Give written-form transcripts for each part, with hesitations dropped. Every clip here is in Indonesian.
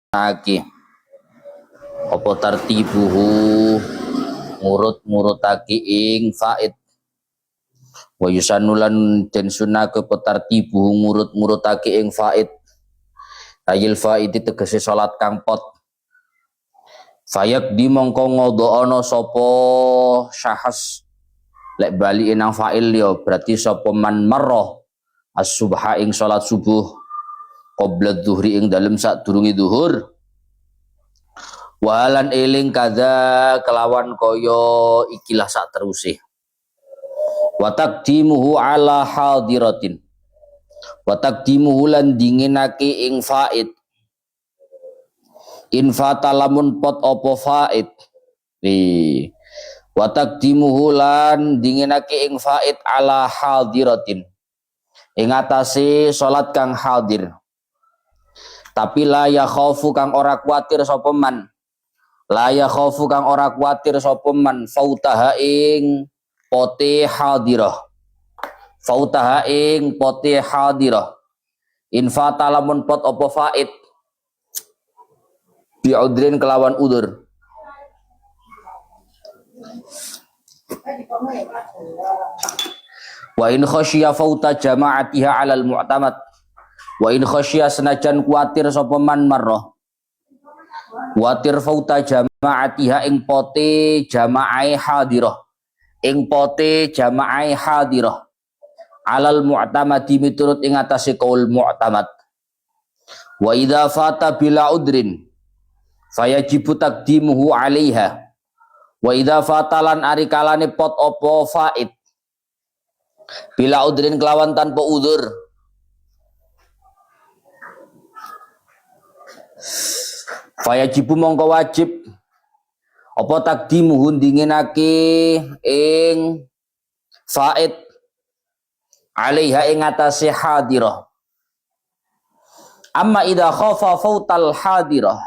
Aki apa tartibuhu ngurut-ngurutake ing faid wa yusannulan den sunake apa tartibuhu ngurut-ngurutake ing faid ayil faid tegese salat kang pot fayak di mongko ngodono sapa syahas lek bali nang fa'il yo berarti sapa man marrah as-subha ing salat subuh qabla dzuhri ing dalem sadurunge zuhur walan eling kada kelawan koyo ikilah sak teruse wa taqdimuhu ala hadiratin wa taqdimuhu lan dinginake ing faid in fatalamun pot opo faid wa taqdimuhu lan dinginake ing faid ala hadiratin ing atase salat kang hadir tapi la ya khaufu kang ora kuatir sapa man la ya khaufu kang ora kuatir sapa man fautaha ing pote hadirah fautaha ing pote hadirah in fatalamun pot opo faid bi'udrin kelawan udur wa in khasyiya fauta jama'atiha 'alal mu'tamad wa in khasyiya senajan kuatir sapa man marrah kuatir fauta jama'atiha ing pote jama'ai hadirah ing pote jama'ai hadirah 'alal mu'tamadi miturut ing atase kaul mu'tamad wa idza fata bila udrin fayajibu taqdimuhu 'alaiha wa idza fatalan ari kalane pot opo faid bila udrin kelawan tanpa udzur fayajibu mongko wajib apa taqdimuhu dinginake ing faid 'alaiha ing atase hadirah amma idza khafa fautal hadirah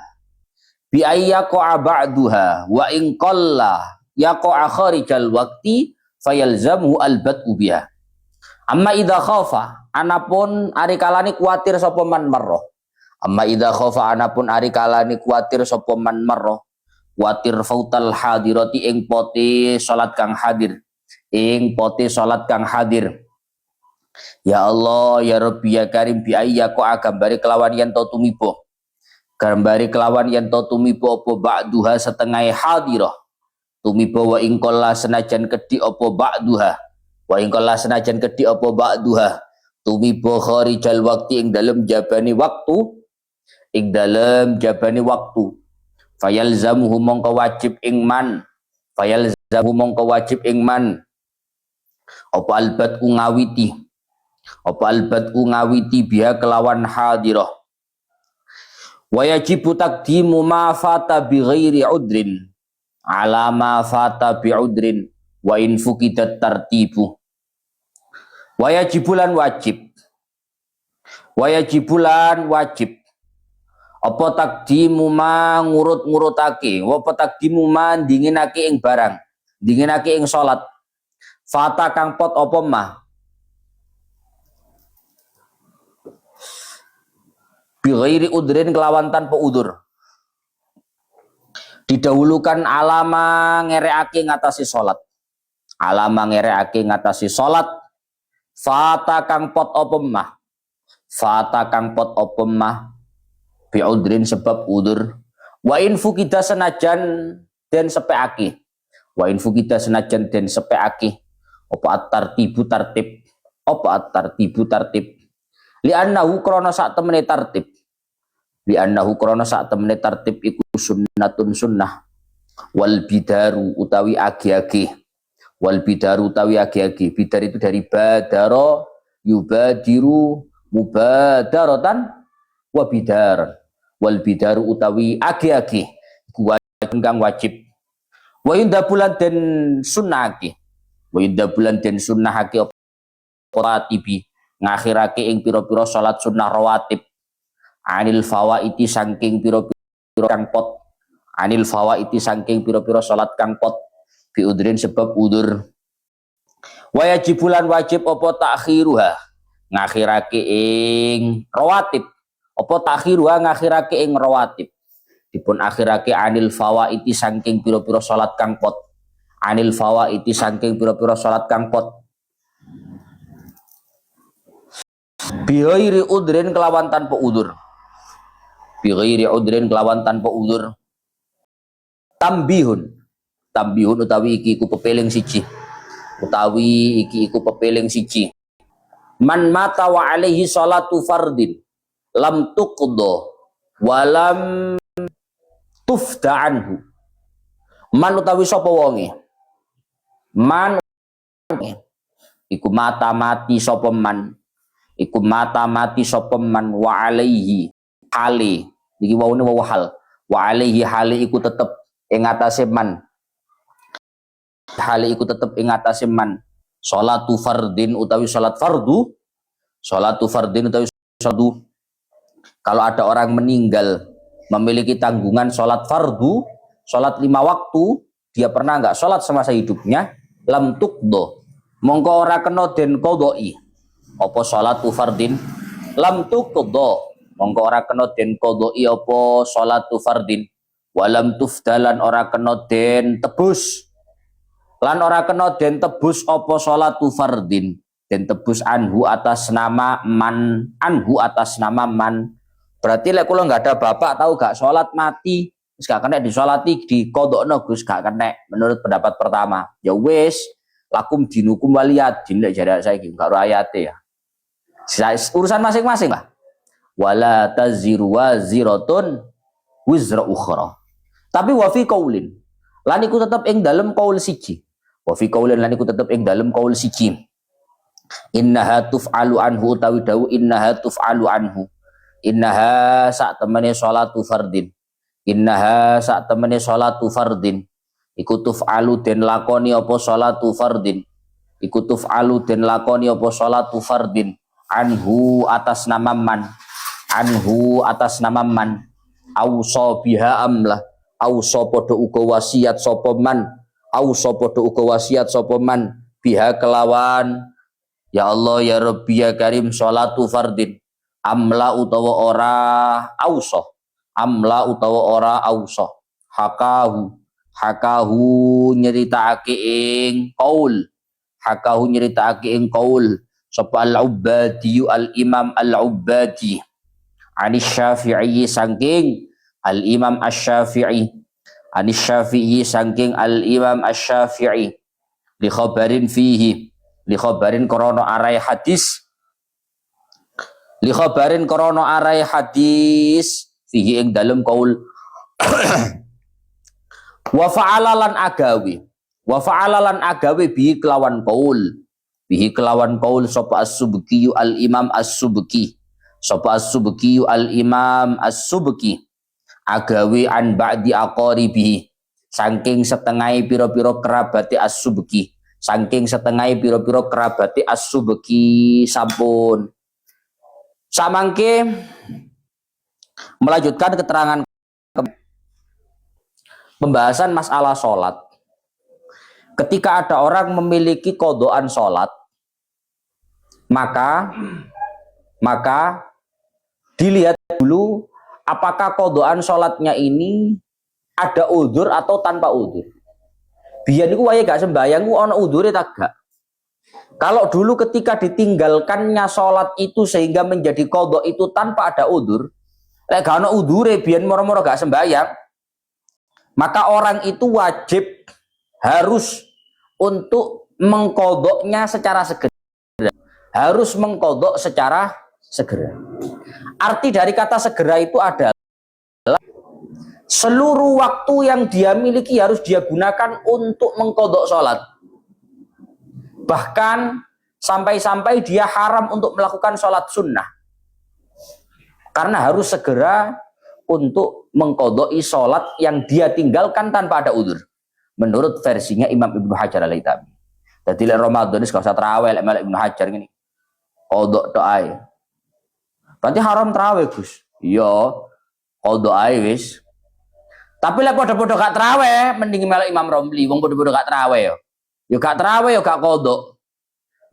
bi ayyaqa ba'duha wa in qalla yaqa kharijal waqti fayalzamu albatu biha amma idza khafa anapun ari kalane kuatir sapa man marrah amma idza khafa anapun ari kalane kuatir sapa man marrah kuatir fautal hadirati ing pote salat kang hadir ing pote salat kang hadir ya Allah ya Rabbi ya Karim bi ayyaqa gambare kelawan yen to tumiba gambari kelawan yen to tumiba apa ba'duha setengah hadirah tumiba wa ingkola senajan kedhi apa ba'duha wa ingkola senajan kedhi apa ba'duha tumiba kharijal waqti ing dalem jabane waktu fayalzamuhu mongko wajib ing man apa albat ngawiti biha kelawan hadirah wa yajibu taqdimu ma fata bi ghairi udrin ala ma fata bi udrin wa in fuqidat tartibu wa yajibulan wajib apa taqdimu ma ngurut-ngurutake apa taqdimu ma dinginake ing barang dinginake ing salat fata kang pot apa mah bi ghairi udrin kelawan tanpa udur didahulukan alama ngereake ngatasi salat fata kang pot apa mah bi udrin sebab udur wa in fukida senajan den sepeake apa at-tartibu tartib li'annahu krana sak temene tartib iku sunnatun sunnah wal bidaru utawi agi-agi bidar itu dari badara yubadiru mubadaratan wa bidar wal bidaru utawi agi-agi iku kang wajib wa inda bulan den sunnahake apa tibi ngakhirake ing pira-pira salat sunnah rawatib anil fawaiti saking pira-pira salat kang pot bi udrin sebab udur wa yajibulan wajib apa takhiruha ngakhirake ing rawatib Apa takhiruha ngakhirake ing rawatib. Dipun akhirake anil fawaiti saking pira-pira salat kang pot. Anil fawaiti saking pira-pira salat kang pot. Bighairi udrin kelawan tanpa udzur. Bighairi udrin kelawan tanpa udzur. Tambihun. Tambihun utawi iki iku pepeling siji. Utawi iki iku pepeling siji. Man mata wa alaihi salatu fardin lam tuqda walam tufda anhu. Man utawi sapa wonge. Man iku mata mati sapa man. Iku mata mati sapa man wa alaihi hali. Iki waune wawu hal. Wa alaihi hali iku tetep ing atase man. Hali iku tetep ing atase man. Salatu fardin utawi salat fardu. Salatu fardin utawi fardu. Kalau ada orang meninggal memiliki tanggungan sholat fardu, sholat 5 waktu, dia pernah nggak sholat semasa hidupnya, lam tuqdo, mongko ora kena den qodoi. Apa sholatu fardin? Lam tuqdo, mongko ora kena den qodoi apa sholatu fardin. Walam tufdalan ora kena den tebus. Lan ora kena den tebus apa sholatu fardin. Den tebus anhu atas nama man, anhu atas nama man. Berarti lek kula nggak ada bapak tahu gak sholat mati, terus gak kena disolati di kodokno Gus gak kena menurut pendapat pertama. Ya wis, lakum dinukum waliyadin lek jare saiki gak ro ayate ya. Urusan masing-masing lah. Wala taziru waziratun wizra ukhra. Tapi wa fi qaulin. Lan iku tetep ing dalem qaul siji. Wa fi qaulin lan iku tetep ing dalem qaul siji. Innaha tuf'alu anhu utawi dawu innaha tuf'alu anhu. Innaha sak temene sholatu fardin. Innaha sak temene sholatu fardin. Iku tuf'alu den lakoni apa sholatu fardin. Iku tuf'alu den lakoni apa sholatu fardin. Anhu atas nama man. Anhu atas nama man. Auso biha amlah. Auso podo uga wasiat sapa man. Auso podo uga wasiat sapa man. Biha kelawan. Ya Allah ya Rabbi ya Karim sholatu fardin. Amla utawa ora auso. Amla utawa ora auso. Hakahu. Hakahu nyeritakake ing qaul. Hakahu nyeritakake ing qaul. Sapa al-Ubbadi al-Imam al-Ubbadi. Anis Syafi'i saking al-Imam asy-Syafi'i. Anis Syafi'i saking al-Imam asy-Syafi'i. Li khabarin fihi. Li khabarin korona arai hadis. Li khabarin korona arai hadis fihi ing dalem qaul. Wa fa'alalan agawi. Wa fa'alalan agawi bihi kelawan qaul. Bihi kelawan qaul sapa as-Subki al-Imam as-Subki. Sapa as-Subki al-Imam as-Subki. Agawi an ba'di aqaribihi. Saking setengah pira-pira kerabate as-Subki. Saking setengah pira-pira kerabate as-Subki sampun. Samangke melanjutkan keterangan pembahasan masalah sholat. Ketika ada orang memiliki kodoan sholat, maka dilihat dulu apakah kodoan sholatnya ini ada udzur atau tanpa udzur. Biyen niku wae gak sembayang ku ana udzure ta gak? Kalau dulu ketika ditinggalkannya sholat itu sehingga menjadi qadha itu tanpa ada udzur, lek gak ana udzure biyen moro-moro gak sembayang, maka orang itu wajib harus untuk mengqadhanya secara segera. Harus mengqadha secara segera. Arti dari kata segera itu adalah seluruh waktu yang dia miliki harus dia gunakan untuk mengqadha sholat. Bahkan sampai-sampai dia haram untuk melakukan sholat sunnah. Karena harus segera untuk mengqadha'i sholat yang dia tinggalkan tanpa ada udzur. Menurut versinya Imam Ibnu Hajar al-Haytami. Jadi lek Ramadan wis gak usah tarawih lek Ibnu Hajar ngene. Qadha tok ae. Berarti haram tarawih, Gus. Iya, qadha ae wis. Tapi lek padha-padha gak tarawih, mending melok Imam Romli, wong padha-padha gak tarawih yo. Yo gak tarawih yo gak qadha.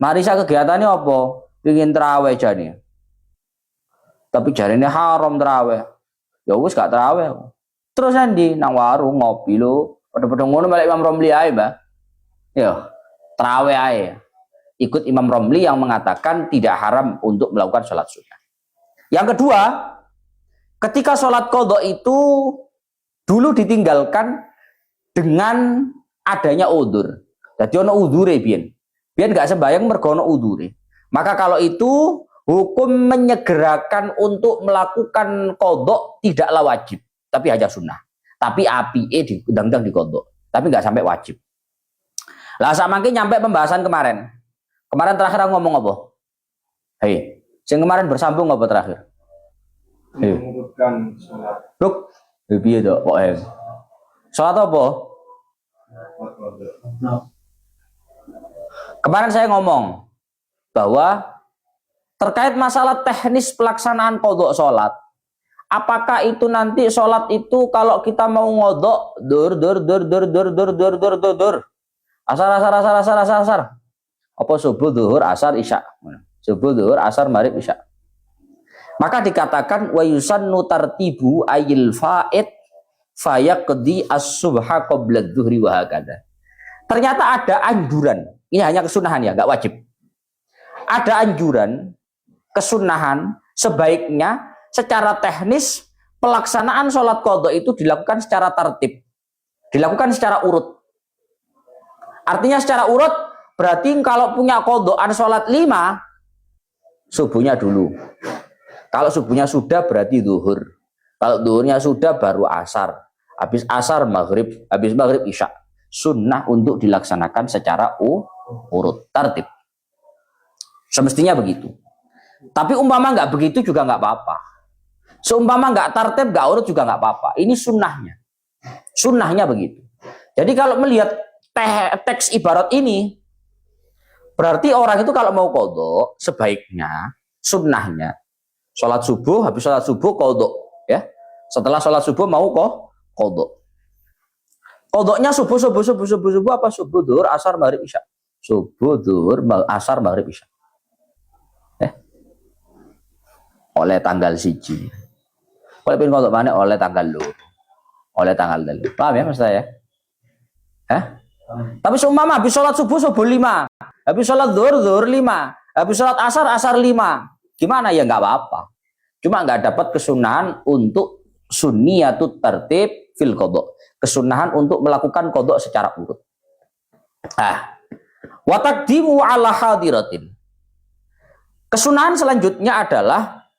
Marisa kegiatannya apa? Pengin tarawih jane. Tapi jarine haram terawih. Ya wis gak terawih. Terus Andi nang warung ngopi lho. Padha-padha ngono balik Imam Romli ae, Mbah. Ya, terawih ae. Ikut Imam Romli yang mengatakan tidak haram untuk melakukan sholat sunnah. Yang kedua, ketika sholat qadha itu dulu ditinggalkan dengan adanya udzur. Jadi ono udzure biyen. Biyen gak sembahyang mergo ono udzure. Maka kalau itu hukum menyegerakan untuk melakukan qadha tidaklah wajib, tapi hanya sunnah. Tapi apike diundang-undang di qadha, tapi nggak sampai wajib. Lah samangke nyampe pembahasan kemarin. Kemarin terakhir aku ngomong apa? Hei, sing kemarin bersambung apa terakhir? Mengurutkan sholat. Loh, piye to kok sholat apa? Kemarin saya ngomong bahwa terkait masalah teknis pelaksanaan qadha sholat, apakah itu nanti sholat itu kalau kita mau ngodok dur asar apa subuh duhur asar isya, subuh duhur asar maghrib isya, maka dikatakan wa yusannu tartibu ayil faid fayaqdi as-subha qabla adh-dhuhri wa hakadha. Ternyata ada anjuran, ini hanya kesunahan ya, nggak wajib. Ada anjuran kesunahan sebaiknya secara teknis pelaksanaan sholat qadha itu dilakukan secara tertib, dilakukan secara urut. Artinya secara urut berarti kalau punya qadhaan sholat 5 subuhnya dulu. Kalau subuhnya sudah berarti zuhur. Kalau zuhurnya sudah baru asar. Habis asar maghrib, habis maghrib isya. Sunnah untuk dilaksanakan secara urut, tertib. Semestinya begitu. Tapi umpama nggak begitu juga nggak apa-apa. Seumpama nggak tertib, nggak urut juga nggak apa-apa. Ini sunnahnya. Sunnahnya begitu. Jadi kalau melihat teks ibarat ini, berarti orang itu kalau mau qadha sebaiknya sunnahnya sholat subuh, habis sholat subuh qadha, ya. Setelah sholat subuh mau qadha. Qadhanya subuh apa? Subuh duhur asar maghrib isya. Subuh duhur asar maghrib isya. Oleh tanggal 1. Kalau pengen qadha mana oleh tanggal 2. Oleh tanggal 3. Paham ya Mas saya? Tapi seumpama habis sholat subuh 5, habis sholat zuhur 5, habis sholat asar 5, gimana ya nggak apa-apa. Cuma nggak dapat kesunahan untuk sunniyatut tertib fil qadha, kesunahan untuk melakukan qadha secara urut. Wa taqdimu ala hadiratin. Kesunahan selanjutnya adalah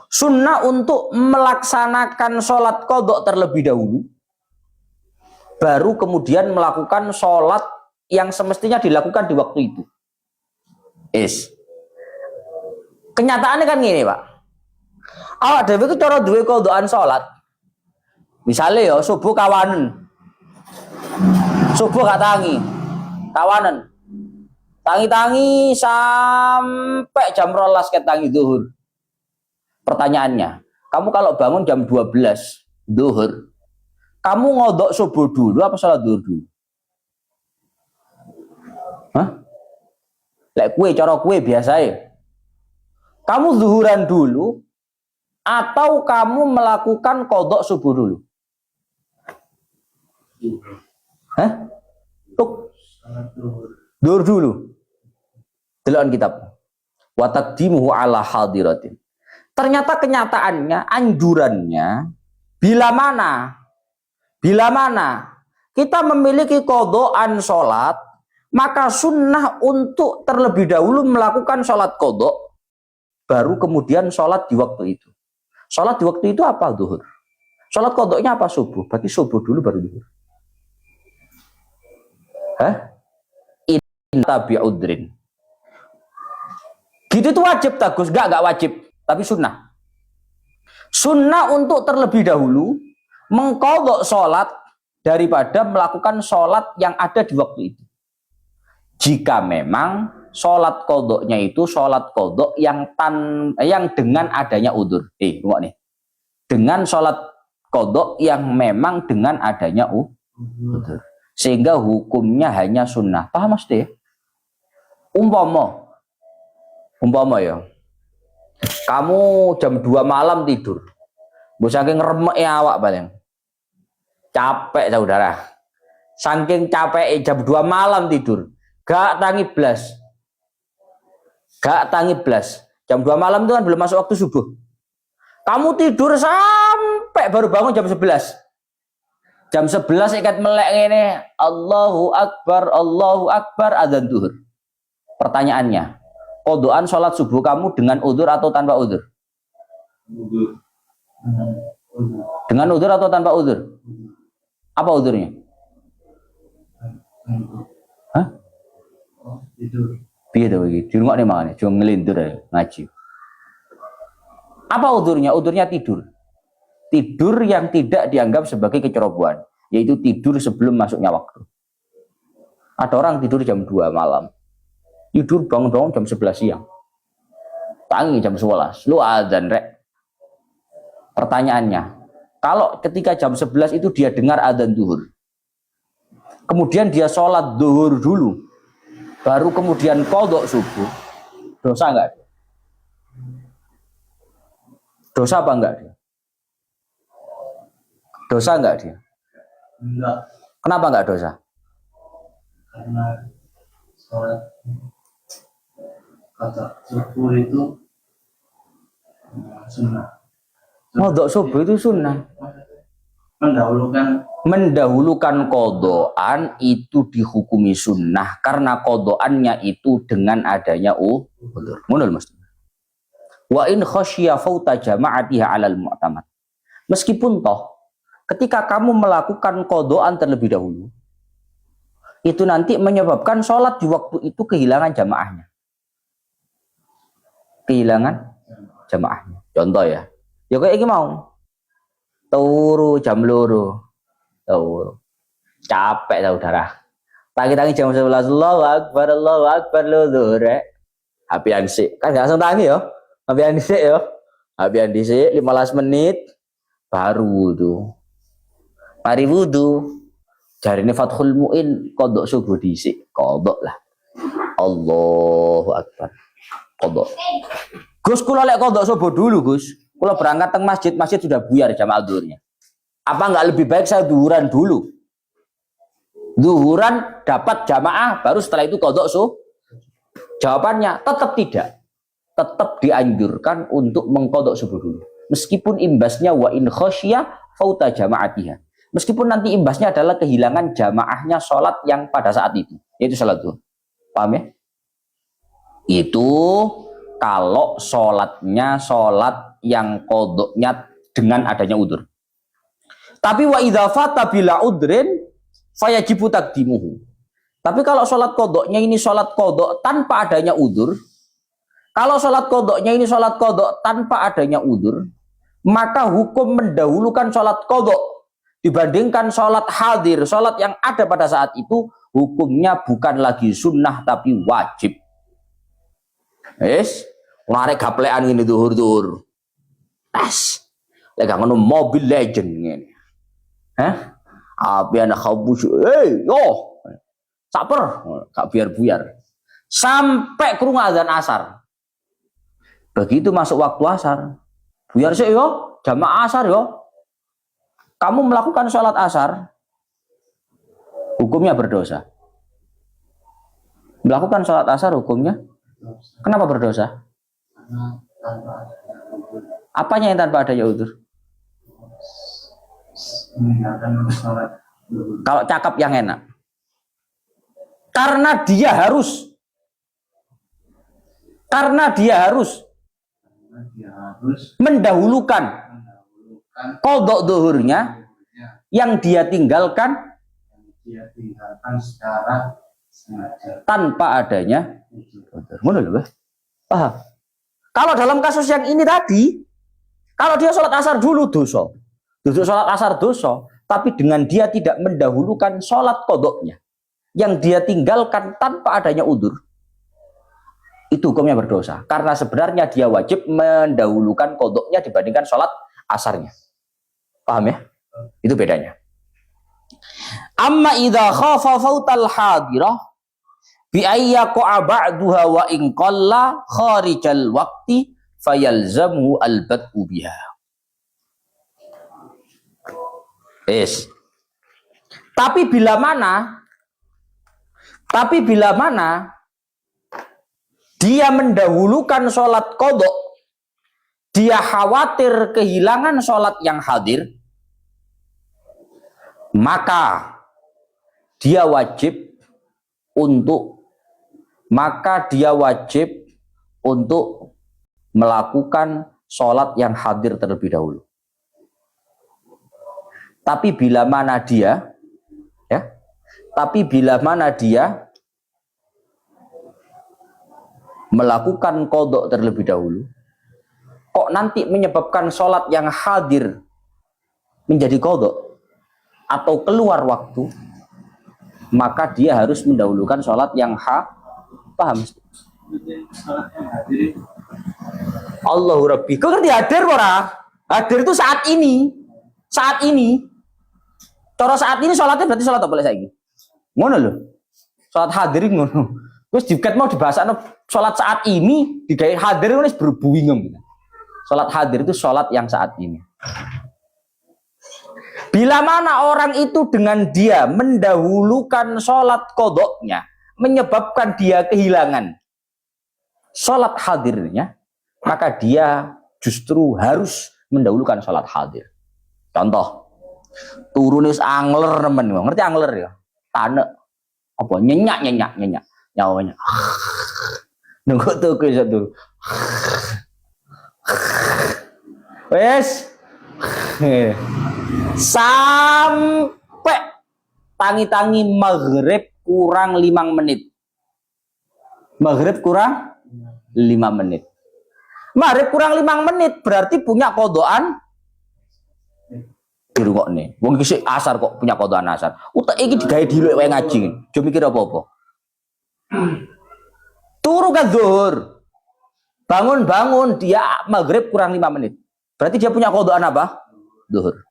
sunnah untuk melaksanakan sholat qadha terlebih dahulu, baru kemudian melakukan sholat yang semestinya dilakukan di waktu itu. Kenyataannya kan gini Pak. Awak dhewe iku cara duwe qadhaan sholat. Misalnya ya subuh kawanen. Subuh gak tangi. Kawanen. Tangi-tangi sampai jam 12 ket tangi zuhur. Pertanyaannya, kamu kalau bangun jam 12 zuhur, kamu ngodok subuh dulu apa sholat zuhur dulu? Lek kue, cara kue biasa ya. Kamu zuhuran dulu atau kamu melakukan qadha subuh dulu? Zuhur dulu. Delokan kitab. Wa taqdimuhu ala hadiratin. Ternyata kenyataannya, anjurannya, bila mana kita memiliki qadhaan sholat, maka sunnah untuk terlebih dahulu melakukan sholat qadha, baru kemudian sholat di waktu itu. Sholat di waktu itu apa? Zuhur. Sholat qadhanya apa? Subuh. Berarti subuh dulu baru zuhur. Tabi'udrin. Gitu itu wajib tagus, enggak wajib, tapi sunnah. Sunnah untuk terlebih dahulu mengqadha sholat daripada melakukan sholat yang ada di waktu itu. Jika memang sholat qadhanya itu sholat qadha yang dengan adanya udzur. Tengok nih. Dengan sholat qadha yang memang dengan adanya udzur. Sehingga hukumnya hanya sunnah. Paham Mas? Umpama ya. Kamu jam 2 malam tidur. Mbok saking remek awak paling. Capek saudara. Saking capek jam 2 malam tidur. Gak tangi blas. Gak tangi blas. Jam 2 malam itu kan belum masuk waktu subuh. Kamu tidur sampai baru bangun jam 11. Jam 11 ikat melek ini. Allahu Akbar, adzan duhur. Pertanyaannya, qodhoan sholat subuh kamu dengan udzur atau tanpa udzur? Dengan udzur atau tanpa udzur? Apa udzurnya? Hah? Tidur. Piye to iki? Dirungokne mangane, aja ngelindur ae ngaji. Apa udzurnya? Udzurnya tidur. Tidur yang tidak dianggap sebagai kecerobohan, yaitu tidur sebelum masuknya waktu. Ada orang tidur jam 2 malam. Tidur bangun-bangun jam 11 siang. Tangi jam 11. Lu adzan rek. Pertanyaannya, kalau ketika jam 11 itu dia dengar adzan duhur, kemudian dia sholat duhur dulu, baru kemudian qodho subuh, dosa enggak? Dosa apa enggak dia? Dosa enggak dia? Enggak. Kenapa enggak dosa? Karena sholat kata subuh itu sunnah. Qodho subuh itu sunnah. Mendahulukan qodhoan itu dihukumi sunnah karena qodhoannya itu dengan adanya udzur. Munul mesti. Wa in khasyiya fauta jama'atiha 'alal mu'tamad. Meskipun toh ketika kamu melakukan qodhoan terlebih dahulu, itu nanti menyebabkan sholat di waktu itu kehilangan jamaahnya. Kehilangan jamaahnya. Contoh ya. Ya kayak ini mau. Turu jam loro. Turu. Capek saudara. Tangi-tangi jam 11. Allahu Akbar lho rek. Hapian sik. Kan gak langsung tangi ya. Hapian sik ya. Hapian dhisik 15 menit baru wudu. Mari wudu. Jarine Fathul Muin qodho subuh dhisik. Qodho lah. Allahu Akbar. Qodho. Gus kula lek qodho subuh dulu, Gus. Kula berangkat teng masjid, masjid sudah buyar jamaah zuhurnya. Apa enggak lebih baik saya zuhuran dulu? Zuhuran dapat jamaah baru setelah itu qodho subuh? Jawabannya tetap tidak. Tetap dianjurkan untuk mengqodho subuh dulu. Meskipun imbasnya wa in khasyiya fauta jama'atiha. Meskipun nanti imbasnya adalah kehilangan jamaahnya sholat yang pada saat itu, yaitu sholat zuhur. Paham ya? Itu kalau sholatnya sholat yang qodhonya dengan adanya udzur. Tapi wa idza fata bila udrin fayajibu taqdimuhu. Tapi kalau sholat qodhonya ini sholat qodho tanpa adanya udzur, kalau sholat qodhonya ini sholat qodho tanpa adanya udzur, maka hukum mendahulukan sholat qodho dibandingkan sholat hadir, sholat yang ada pada saat itu, hukumnya bukan lagi sunnah tapi wajib. Yes, ngarek gaplekan ini duhur-duhur. Lek ngono Mobile Legend ngene. Hah? Api anak kabus. Yo. Saper, gak biar-biar. Sampai krungu azan asar. Begitu masuk waktu asar. Biar sih yo, jamaah asar yo. Kamu melakukan sholat asar, hukumnya berdosa. Melakukan sholat asar hukumnya, kenapa berdosa? Apanya yang tanpa adanya udzur? Kalau cakap yang enak. Karena dia harus mendahulukan qodho zuhurnya yang dia tinggalkan secara sengaja tanpa adanya udzur. Paham? Kalau dalam kasus yang ini tadi, kalau dia sholat asar dulu dosa, duduk sholat asar dosa, tapi dengan dia tidak mendahulukan sholat qodhonya yang dia tinggalkan tanpa adanya udzur, itu hukumnya berdosa. Karena sebenarnya dia wajib mendahulukan qodhonya dibandingkan sholat asarnya. Paham ya? Itu bedanya. Amma idza khafa fautal hadirah bi ayyaqa ba'daha wa in qalla kharijal waqti fayalzamu al-bad'u biha. Yes. Tapi bila mana dia mendahulukan sholat qadha, dia khawatir kehilangan sholat yang hadir, maka dia wajib untuk melakukan sholat yang hadir terlebih dahulu. Tapi bila mana dia melakukan qadha terlebih dahulu, kok nanti menyebabkan sholat yang hadir menjadi qadha atau keluar waktu, maka dia harus mendahulukan sholat yang paham? Sholat yang hadir itu Allahu Rabbi. Kau ngerti hadir ora? Hadir itu saat ini. Cara saat ini sholatnya berarti sholat apa saiki? Ngono lho. Sholat hadir ngono. Terus diket mau dibahasakno sholat saat ini digawe hadir wis berbungung gitu. Sholat hadir itu sholat yang saat ini. Bila mana orang itu dengan dia mendahulukan sholat qadha-nya menyebabkan dia kehilangan sholat hadirnya, maka dia justru harus mendahulukan sholat hadir. Contoh, turunis angler nemen, ngerti angler ya? Tane apa nyenyak nyawanya. Nunggu tuh ke satu. Wes. Sampai tangi-tangi maghrib kurang 5 menit. Maghrib kurang 5 menit. Maghrib kurang 5 menit berarti punya qadhaan dirungokne. Wong iki asar kok punya qadhaan asar. Utek iki digawe dhisik wae ngaji. Jo mikir apa-apa. Turu kan zuhur. Bangun dia maghrib kurang 5 menit. Berarti dia punya qadhaan apa? Zuhur.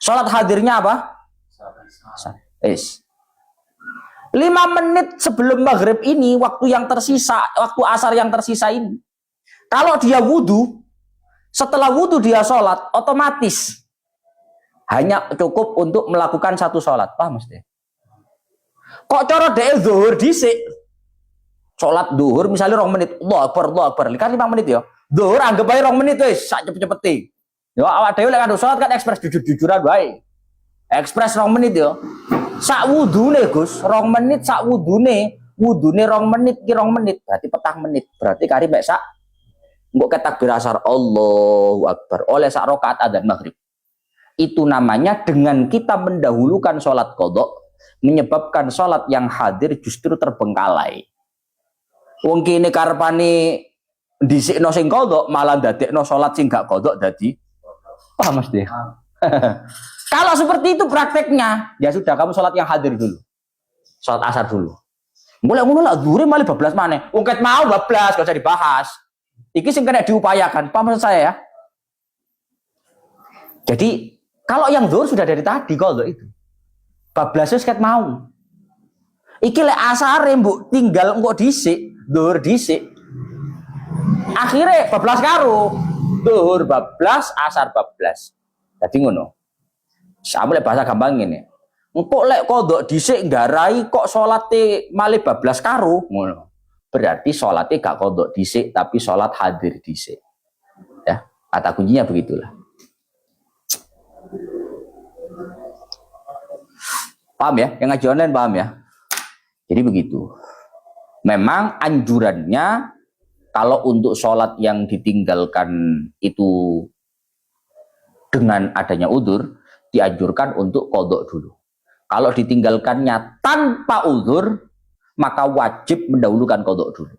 Salat hadirnya apa? Asar. 5 menit sebelum maghrib ini waktu yang tersisa, waktu asar yang tersisa ini. Kalau dia wudu, setelah wudu dia sholat, otomatis hanya cukup untuk melakukan satu sholat. Paham mesti? Kok cara dhek zuhur dhisik? Sholat zuhur misalnya 2 menit. Allahu Akbar. Kan 5 menit ya. Zuhur anggap ae 2 menit wis, sak cepet-cepete. Ya awak dhewe lek kandung sholat kan ekspres jujur-jujuran wae. Ekspres 2 menit ya. Sak wudune Gus, 2 menit sak wudune 2 menit ki 2 menit berarti 4 menit. Berarti kari mek sak engko ketakbir asar Allahu Akbar oleh sak rakaat adzan maghrib. Itu namanya dengan kita mendahulukan sholat qadha menyebabkan sholat yang hadir justru terbengkalai. Wong kene karepane dhisikno sing qadha malah dadekno sholat sing gak qadha dadi paham mesti. Kalau seperti itu prakteknya, ya sudah kamu sholat yang hadir dulu. Sholat asar dulu. Mulai ngono lah zuhur malah bablas maneh. Wong ket mau bablas gak usah dibahas. Iki sing kena diupayakan, paham maksud saya ya? Jadi kalau yang zuhur sudah dari tadi qadha itu. Bablas wis ket mau. Iki lek asare mbok tinggal engko dhisik, zuhur dhisik. Akhire bablas karo zuhur bablas, asar bablas. Dadi ngono. Sampe lek bahasa gampang ngene. Engko lek qadha dhisik nggarai kok salate malih bablas karo ngono. Berarti salatnya gak qadha dhisik tapi salat hadir dhisik. Ya, kata kuncinya begitulah. Paham ya? Yang ngaji online paham ya? Jadi begitu. Memang anjurannya kalau untuk sholat yang ditinggalkan itu dengan adanya udzur, dianjurkan untuk qadha dulu. Kalau ditinggalkannya tanpa udzur, maka wajib mendahulukan qadha dulu.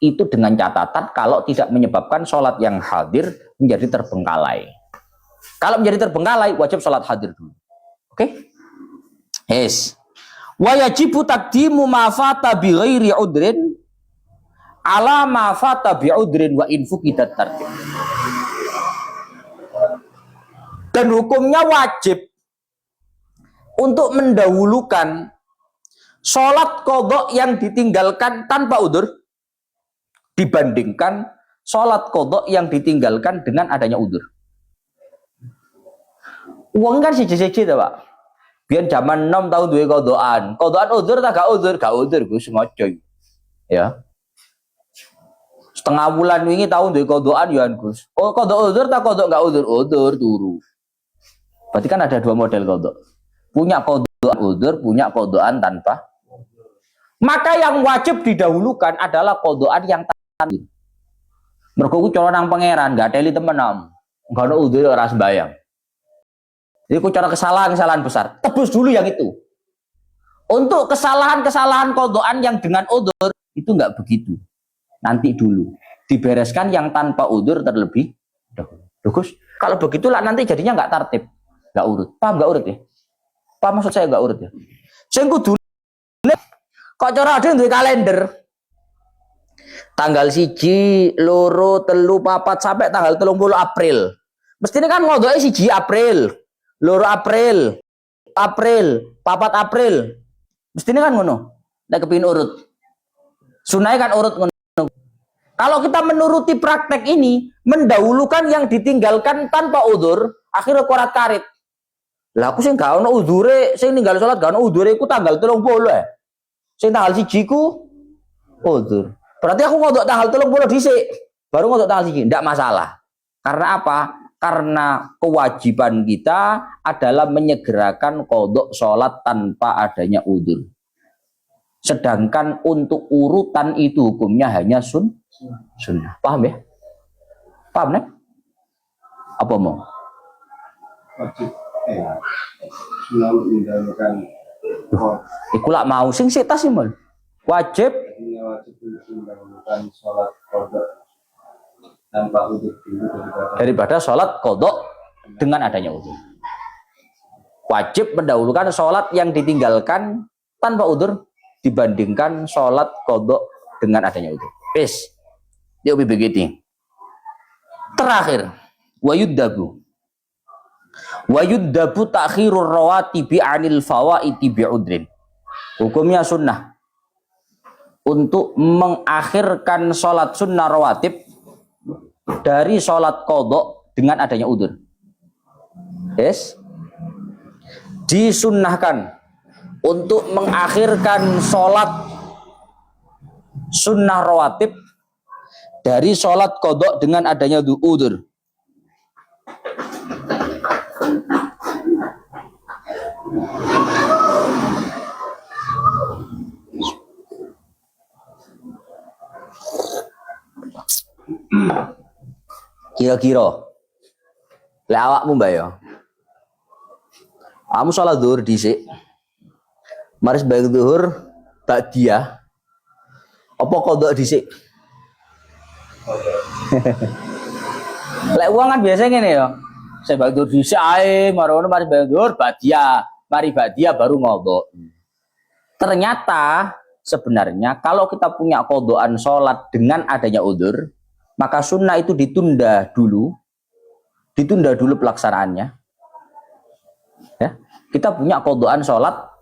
Itu dengan catatan kalau tidak menyebabkan sholat yang hadir menjadi terbengkalai. Kalau menjadi terbengkalai, wajib sholat hadir dulu. Oke? Yes. Wa yajibu taqdimu ma fata bi ghairi udrin ala ma fata bi udrin wa in fuqidat tartib. Dan hukumnya wajib untuk mendahulukan sholat qadha yang ditinggalkan tanpa udzur dibandingkan sholat kodok yang ditinggalkan dengan adanya udzur. Uang kan siji-siji tuh Pak. Biar zaman 6 tahun duwe kodokan. Kodokan udzur tak gak udzur? Gak udzur Gus, ngocoy. Ya. Setengah bulan wingi tahun duwe kodokan ya Gus. Oh, kodok udzur tak kodok gak udzur? Udzur turu. Berarti kan ada dua model kodok. Punya kodok udzur, punya kodokan tanpa. Maka yang wajib didahulukan adalah kodokan yang tanpa. Mergo ku cara nang pangeran, gak teli temenan. Enggak ono udzur ora sembayang. Jadi ku cara kesalahan besar. Tebus dulu yang itu. Untuk kesalahan kodokan yang dengan udzur itu enggak begitu. Nanti dulu. Dibereskan yang tanpa udzur terlebih dahulu. Gus, kalau begitulah nanti jadinya enggak tertib, enggak urut. Paham enggak urut ya? Paham maksud saya enggak urut ya? Sing kudu kok cara ada duwe kalender. Tanggal 1, 2, 3, 4 sampai tanggal 30 April. Mestinya kan ngodoke 1 April. 2 April, 4 April. Mestinya kan ngono. Nek kepengin urut. Sunai kan urut ngono. Kalau kita menuruti praktek ini, mendahulukan yang ditinggalkan tanpa udzur, akhirnya korat karit. Lah aku sing gak ono udzure, sing ninggal salat gak ono udzure iku tanggal 30 ya. Sing tanggal 1 ku udzur. Berarti aku ngodok tanggal 30 dhisik, baru ngodok tanggal 1. Ndak masalah. Karena apa? Karena kewajiban kita adalah menyegerakan kodok sholat tanpa adanya udzur. Sedangkan untuk urutan itu hukumnya hanya sunnah. Paham ya? Paham nih? Apa mau? Wajib. Sunnah meninggalkan. Iku lak mau sing setas sih mal. Wajib meninggalkan sholat kodok tanpa udzur daripada sholat kodok dengan adanya udzur. Wajib mendahulukan sholat yang ditinggalkan tanpa udzur dibandingkan sholat kodok dengan adanya udzur. Pes, dia begitu. Terakhir, wayuddabu ta'khirur rawatibi 'anil fawaiti bi'udrin. Hukumnya sunnah untuk mengakhirkan sholat sunnah rawatib dari sholat kodok dengan adanya udzur. Yes. Disunnahkan untuk mengakhirkan sholat sunnah rawatib dari sholat kodok dengan adanya udzur. Kira-kira lek awakmu mbak ya, kamu sholat zuhur dhisik, mari sebagai zuhur ba'diyah apa kodok dhisik? Lek uang kan biasanya ngene ya, saya bagi zuhur dhisik ae, mari sebagai zuhur ba'diyah, mari ba'diyah baru ngodok. Ternyata sebenarnya kalau kita punya kodokan sholat dengan adanya udzur, maka sunnah itu ditunda dulu pelaksanaannya. Ya, kita punya kodokan sholat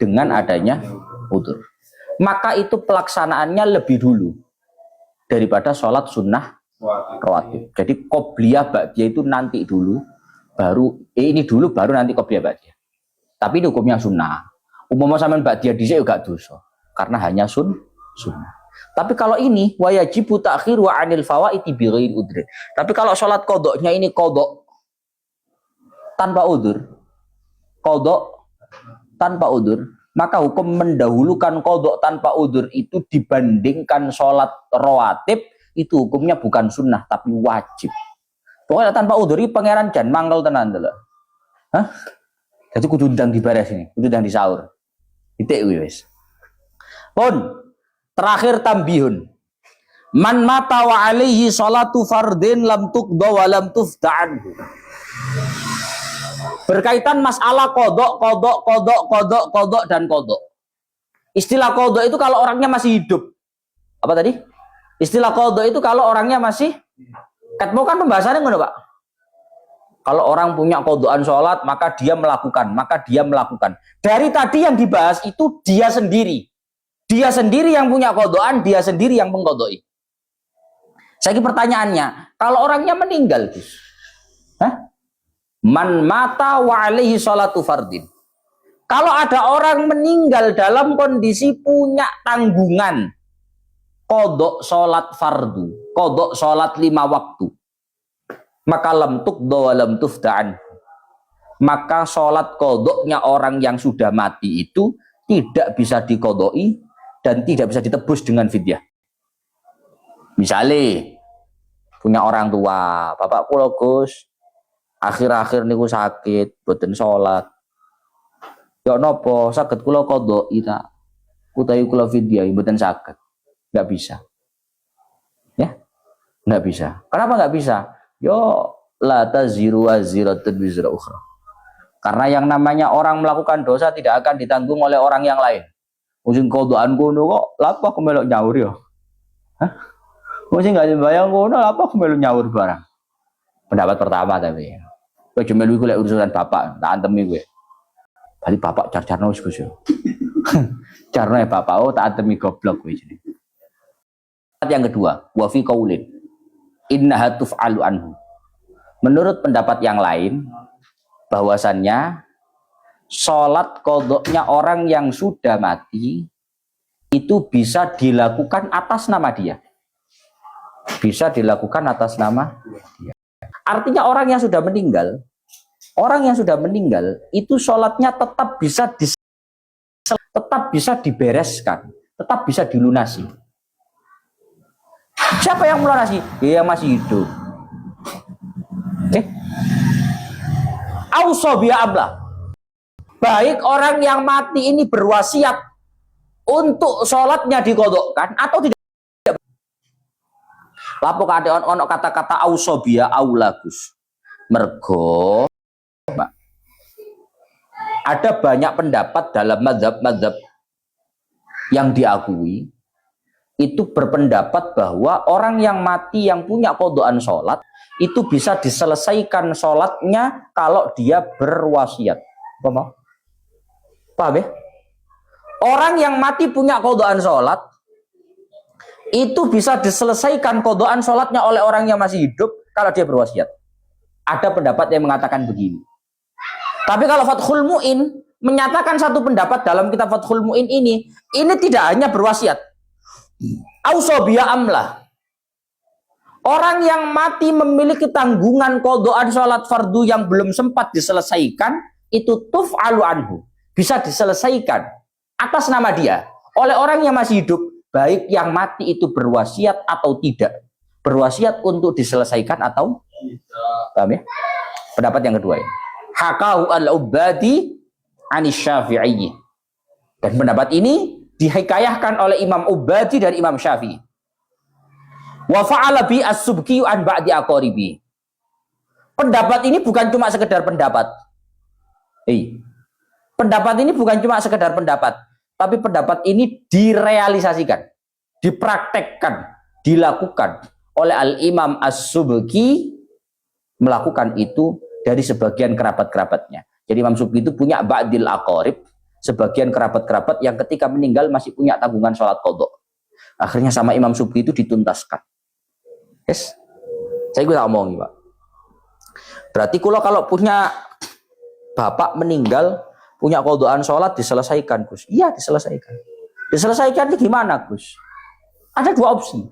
dengan adanya udzur, maka itu pelaksanaannya lebih dulu daripada sholat sunnah rawatib. Jadi qobliyah ba'diyah itu nanti dulu, baru ini dulu baru nanti qobliyah ba'diyah. Tapi ini hukumnya sunnah. Umumnya sampean ba'diyah dhisik juga dosa karena hanya sunnah. Tapi kalau ini wajibu ta'khiru 'anil fawaiti bighairi udhrin. Tapi kalau sholat kodoknya ini kodok tanpa udzur, maka hukum mendahulukan kodok tanpa udzur itu dibandingkan sholat rawatib itu hukumnya bukan sunnah tapi wajib. Pokoknya tanpa udzur ini pangeran jan mangkel tenan lho. Hah? Jadi kudu ndang dibares ini, kudu ndang disaur. Titik wis. Pun terakhir tambihun. Man mata wa alaihi salatu fardin lam tuqda wa lam tufta'an. Berkaitan masalah kodok dan kodok. Istilah kodok itu kalau orangnya masih hidup. Apa tadi? Istilah kodok itu kalau orangnya masih. Katmo kan pembahasannya ngono Pak. Kalau orang punya kodokan sholat maka dia melakukan. Dari tadi yang dibahas itu dia sendiri. Dia sendiri yang punya kodokan, dia sendiri yang mengkodoi. Saya pertanyaannya, kalau orangnya meninggal, Gus, hah? Man mata wa alaihi sholatu fardin. Kalau ada orang meninggal dalam kondisi punya tanggungan kodok sholat fardu, kodok sholat 5 waktu, maka lam tuqda wa lam tufta'an, maka sholat kodoknya orang yang sudah mati itu tidak bisa dikodoi dan tidak bisa ditebus dengan fidyah. Misalnya punya orang tua, bapak kula Gus akhir-akhir niku sakit, boten sholat. Ya nopo saged kula kodoi ta utawi kula fidyah mboten saged. Nggak bisa. Ya? Nggak bisa. Kenapa nggak bisa? Yo la taziru waziratun wizra ukhra. Karena yang namanya orang melakukan dosa tidak akan ditanggung oleh orang yang lain. Mungkin kodoan kono kok lapa aku melok nyaur yo. Hah? Mungkin nggak dibayang kono lapa aku melok nyaur barang. Pendapat pertama tapi. Kowe jemelu iku lek urusan bapak, tak antemi kowe. Bali bapak car-carno wis Gus yo. Carno ya bapak oh tak antemi goblok kowe jenenge. Yang kedua, wa fi qaulin innaha tuf'alu anhu. Menurut pendapat yang lain bahwasannya sholat kodoknya orang yang sudah mati itu bisa dilakukan atas nama dia. Bisa dilakukan atas nama dia. Artinya orang yang sudah meninggal itu sholatnya tetap bisa dibereskan, tetap bisa dilunasi. Siapa yang melunasi? Dia yang masih hidup. Oke? Ausobia ablah. Baik orang yang mati ini berwasiat untuk sholatnya dikodokkan atau tidak. Lapo kade ono kata-kata ausobia aulagus. Mergo ada banyak pendapat dalam mazhab-mazhab yang diakui itu berpendapat bahwa orang yang mati yang punya kodokan sholat itu bisa diselesaikan sholatnya kalau dia berwasiat. Paham ya? Orang yang mati punya kodokan sholat itu bisa diselesaikan kodokan sholatnya oleh orang yang masih hidup kalau dia berwasiat. Ada pendapat yang mengatakan begini. Tapi kalau Fathul Mu'in menyatakan satu pendapat dalam kitab Fathul Mu'in ini tidak hanya berwasiat. Ausobia amlah. Orang yang mati memiliki tanggungan kodokan sholat fardu yang belum sempat diselesaikan itu tuf'alu anhu. Bisa diselesaikan atas nama dia oleh orang yang masih hidup, baik yang mati itu berwasiat atau tidak. Berwasiat untuk diselesaikan atau paham ya? Pendapat yang kedua ya. Hakahu al-Ubadi anis Syafi'i. Dan pendapat ini dihikayahkan oleh Imam Ubadi dari Imam Syafi'i. Wa fa'ala bi as-Subki an ba'di aqaribi. Pendapat ini bukan cuma sekedar pendapat. Pendapat ini bukan cuma sekedar pendapat, tapi pendapat ini direalisasikan, dipraktekkan, dilakukan oleh Al-Imam As-Subki, melakukan itu dari sebagian kerabat-kerabatnya. Jadi Imam Subki itu punya ba'dil aqarib, sebagian kerabat-kerabat yang ketika meninggal masih punya tanggungan sholat qadha. Akhirnya sama Imam Subki itu dituntaskan. Yes. Saya gue tak omong, Pak. Berarti kalau punya bapak meninggal, punya qadhaan sholat diselesaikan, Gus. Iya, diselesaikan. Diselesaikan ini gimana, Gus? Ada dua opsi.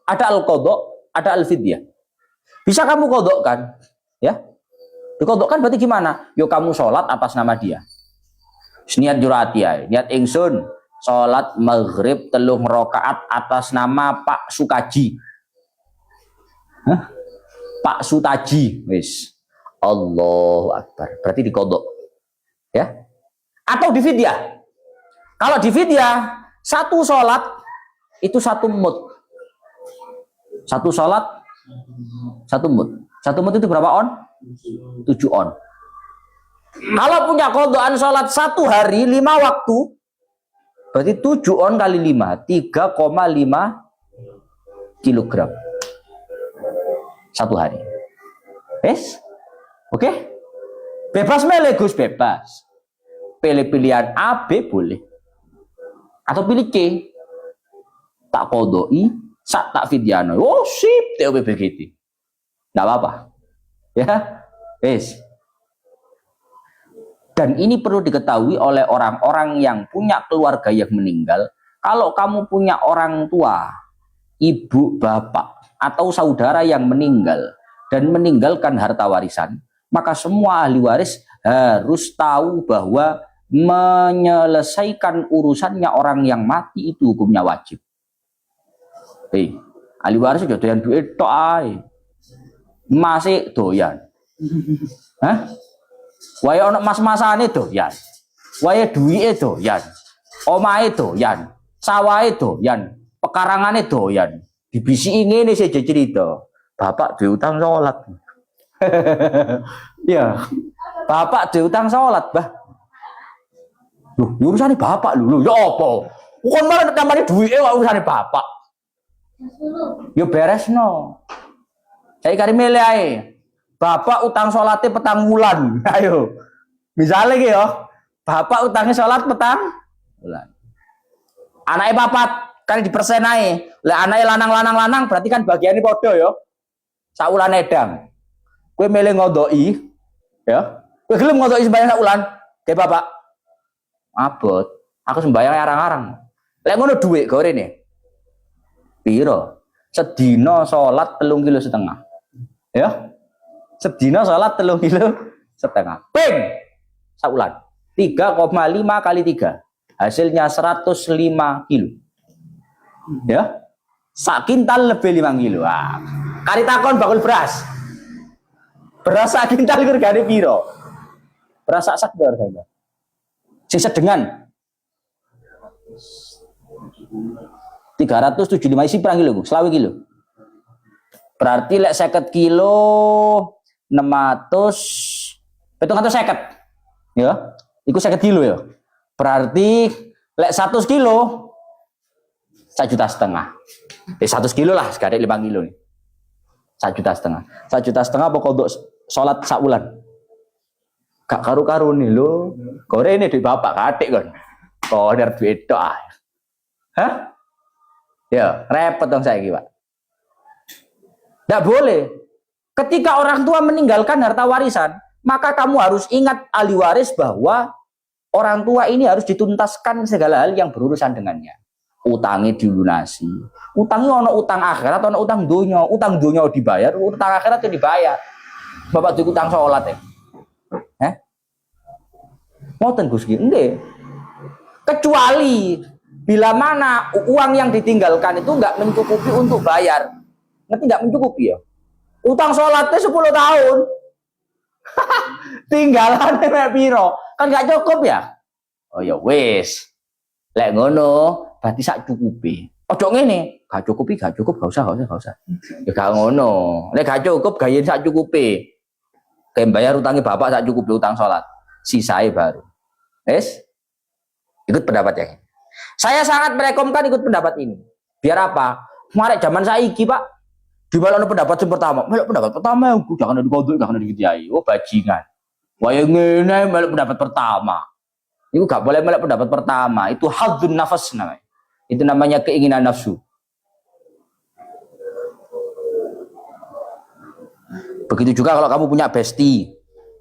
Ada al-qadha, ada al-fidyah. Bisa kamu qadhakan, ya? Dikodokkan berarti gimana? Yo kamu sholat atas nama dia. Niat jurati ya, niat ingsun sholat maghrib 3 rakaat atas nama Pak Sukaji. Hah? Pak Sutaji, wis. Allahu Akbar. Berarti dikodok, ya? Atau di fidyah. Kalau di fidyah, satu sholat itu satu mud. Satu sholat, satu mud. Satu mud itu berapa on? 7 on. Kalau punya qadhaan sholat 1 hari 5 waktu, berarti 7 on kali 5, 3,5 kilogram 1 hari. Yes? Oke? Okay? Bebas milih, Gus, bebas. Pilih pilihan A, B boleh. Atau pilih C. Tak qadhoi sak tak fidyano. Oh sip, TOP begitu. Nggak apa-apa. Ya, wis. Dan ini perlu diketahui oleh orang-orang yang punya keluarga yang meninggal. Kalau kamu punya orang tua, ibu, bapak, atau saudara yang meninggal dan meninggalkan harta warisan, maka semua ahli waris harus tahu bahwa menyelesaikan urusannya orang yang mati itu hukumnya wajib. Ahli waris sudah doyan duit tok ae. Masih doyan. Hah? Wae ono mas-masane doyan. Wae duwike doyan. Omahe doyan. Sawahe doyan. Pekarangane doyan. Dibisiki ngene sih cerita. Bapak duwe utang salat. Ya. Bapak duwe utang salat, Bah. Loh, urusane bapak lho. Ya apa? Kon malah tamane duwike kok urusane bapak. Yo beresno. Saya kari milih ae. Bapak utang sholatnya petang wulan. Ayo. Misalnya gitu ya. Bapak utangnya sholat petang wulan. Anaknya papat. Kan di persen aja. Lah anaknya lanang berarti kan bagiannya podo ya. Saulan edang. Kue milih ngodoi. Ya. Kue gelem ngodoi sembahyang saulan. Kayak bapak. Abot. Aku sembahyang arang-arang. Lek ngono duit gore nih. Piro? Sedina sholat 3,5 kilo. Ya. Sedina sholat 3,5 kilo. Ping saulan 3,5 kali 3 hasilnya 105 kilo. Ya, sak kintal lebih 5 kilo. Kari takon bakul beras sak kintal itu regane piro? Beras sak harganya sing sedengan 375 isi pirang kilo, 20 kilo. Berarti lek 50 kilo 600 ya. Iku 50 kilo ya. Berarti lek 100 kilo 1,5 juta. 100 kilo lah, sekadek 5 kilo nih. 1,5 juta. 1,5 juta pokok untuk sholat sak bulan. Gak karu-karu nih lo. Kore ini duit bapak kadek kan. Koder duit tok. Hah? Ya, repot dong saya Pak. Tidak boleh. Ketika orang tua meninggalkan harta warisan, maka kamu harus ingat ahli waris bahwa orang tua ini harus dituntaskan segala hal yang berurusan dengannya. Utangnya dilunasi. Utangnya ono utang akhirat, ono utang dunia. Utang dunia dibayar, utang akhirat itu dibayar. Bapak duwe utang sholat ya. Ngoten Gus nggih. Kecuali bila mana uang yang ditinggalkan itu enggak mencukupi untuk bayar. Ngerti enggak mencukupi ya? Utang sholatnya 10 tahun. Tinggalan mek piro? Kan enggak cukup ya? Oh ya wis. Lek ngono, berarti sak cukupi. Ojo ngene, gak cukup, gak usah. Ya gak ngono. Lek gak cukup gayen sak cukupi. Kayak bayar utangnya bapak sak cukupi utang sholat. Sisae baru. Wis? Ikut pendapat yang ini. Saya sangat merekomendasikan ikut pendapat ini. Biar apa? Marek zaman saiki, Pak. Di malah pendapat yang pertama. Melok pendapat pertama, jangan dikodok, jangan dikiai. Oh, bajingan. Wah, yang ngene melok pendapat pertama. Itu gak boleh melok pendapat pertama. Itu hadzun nafas namanya. Itu namanya keinginan nafsu. Begitu juga kalau kamu punya bestie.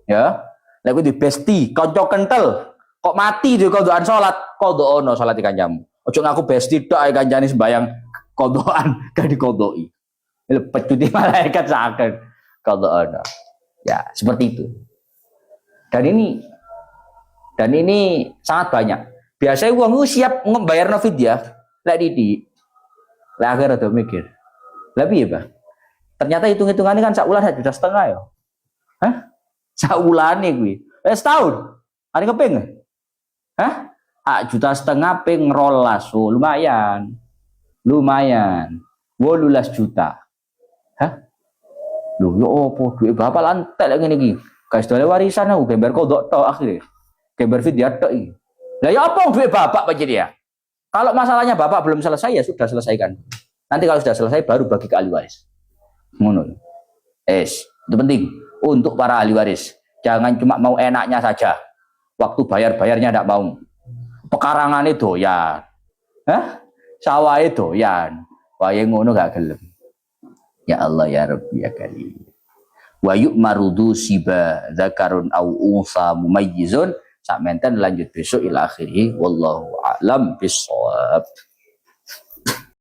Ya. Lek di bestie, kanca kental. Kok mati di kodokan sholat, kodokan sholat ikan jamu. Ojo ngaku bestie tok kancane sembayang kodokan gak dikodoi. Pecuti malaikat seakan kodokan. Ya, seperti itu. Dan ini sangat banyak. Biasanya uang itu siap membayar fidyah, lek didik. Lek akhir ada mikir. Lebih ya, Bang. Ternyata hitung-hitungannya kan sak wulan 1,5 juta ya. Hah? Sak wulane kuwi. Setahun. Hari keping. Hah? 1,5 juta ping 12. Oh, lumayan. 18 juta. Hah? Lho, yo opo duit bapak lantek lek ngene iki. Guys, dole warisan aku gambar kodok tok akhirnya. Gambar video tok iki. Lah ya apa duit bapak Pak dia? Kalau masalahnya bapak belum selesai ya sudah selesaikan. Nanti kalau sudah selesai baru bagi ke ahli waris. Ngono. Itu penting untuk para ahli waris. Jangan cuma mau enaknya saja. Waktu bayar-bayarnya tidak mau. Pekarangan itu doyan. Hah? Sawah itu doyan. Wae ngono gak gelem. Ya Allah ya Rabbi ya Karim. Wa yu'marudu siba dzakarun au unsa mumayyizun sak menten lanjut besok ila akhirih wallahu a'lam bissawab.